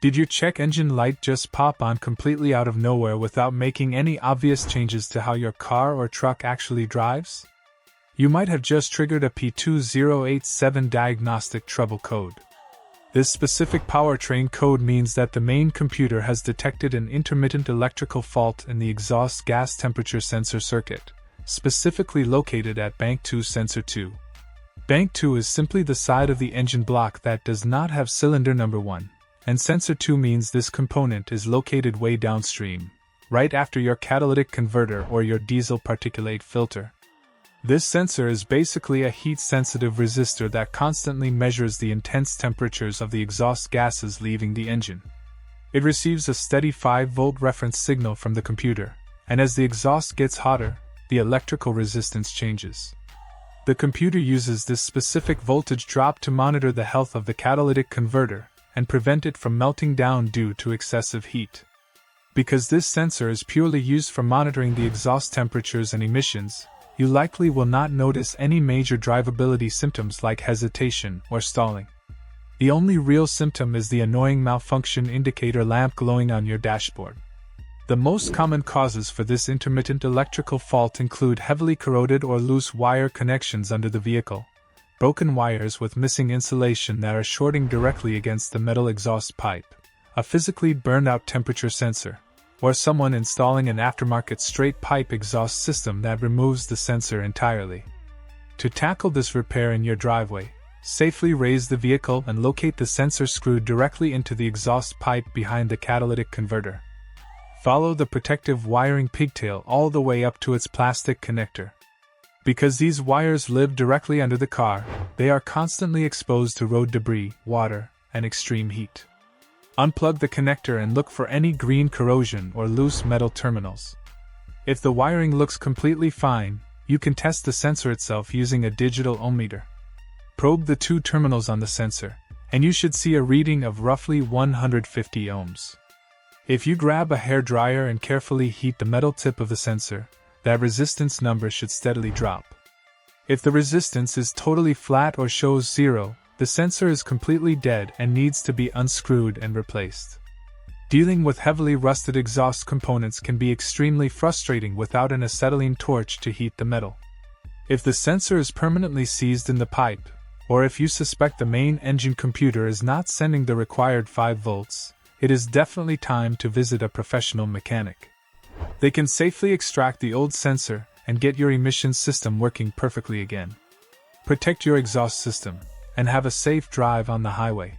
Did your check engine light just pop on completely out of nowhere without making any obvious changes to how your car or truck actually drives? You might have just triggered a P2087 diagnostic trouble code. This specific powertrain code means that the main computer has detected an intermittent electrical fault in the exhaust gas temperature sensor circuit, specifically located at Bank 2 Sensor 2. Bank 2 is simply the side of the engine block that does not have cylinder number 1, and Sensor 2 means this component is located way downstream, right after your catalytic converter or your diesel particulate filter. This sensor is basically a heat-sensitive resistor that constantly measures the intense temperatures of the exhaust gases leaving the engine. It receives a steady 5-volt reference signal from the computer, and as the exhaust gets hotter, the electrical resistance changes. The computer uses this specific voltage drop to monitor the health of the catalytic converter and prevent it from melting down due to excessive heat. Because this sensor is purely used for monitoring the exhaust temperatures and emissions, you likely will not notice any major drivability symptoms like hesitation or stalling. The only real symptom is the annoying malfunction indicator lamp glowing on your dashboard. The most common causes for this intermittent electrical fault include heavily corroded or loose wire connections under the vehicle, broken wires with missing insulation that are shorting directly against the metal exhaust pipe, a physically burned out temperature sensor, or someone installing an aftermarket straight pipe exhaust system that removes the sensor entirely. To tackle this repair in your driveway, safely raise the vehicle and locate the sensor screwed directly into the exhaust pipe behind the catalytic converter. Follow the protective wiring pigtail all the way up to its plastic connector. Because these wires live directly under the car, they are constantly exposed to road debris, water, and extreme heat. Unplug the connector and look for any green corrosion or loose metal terminals. If the wiring looks completely fine, you can test the sensor itself using a digital ohmmeter. Probe the 2 terminals on the sensor, and you should see a reading of roughly 150 ohms. If you grab a hairdryer and carefully heat the metal tip of the sensor, that resistance number should steadily drop. If the resistance is totally flat or shows 0, the sensor is completely dead and needs to be unscrewed and replaced. Dealing with heavily rusted exhaust components can be extremely frustrating without an acetylene torch to heat the metal. If the sensor is permanently seized in the pipe, or if you suspect the main engine computer is not sending the required 5 volts, it is definitely time to visit a professional mechanic. They can safely extract the old sensor and get your emissions system working perfectly again. Protect your exhaust system and have a safe drive on the highway.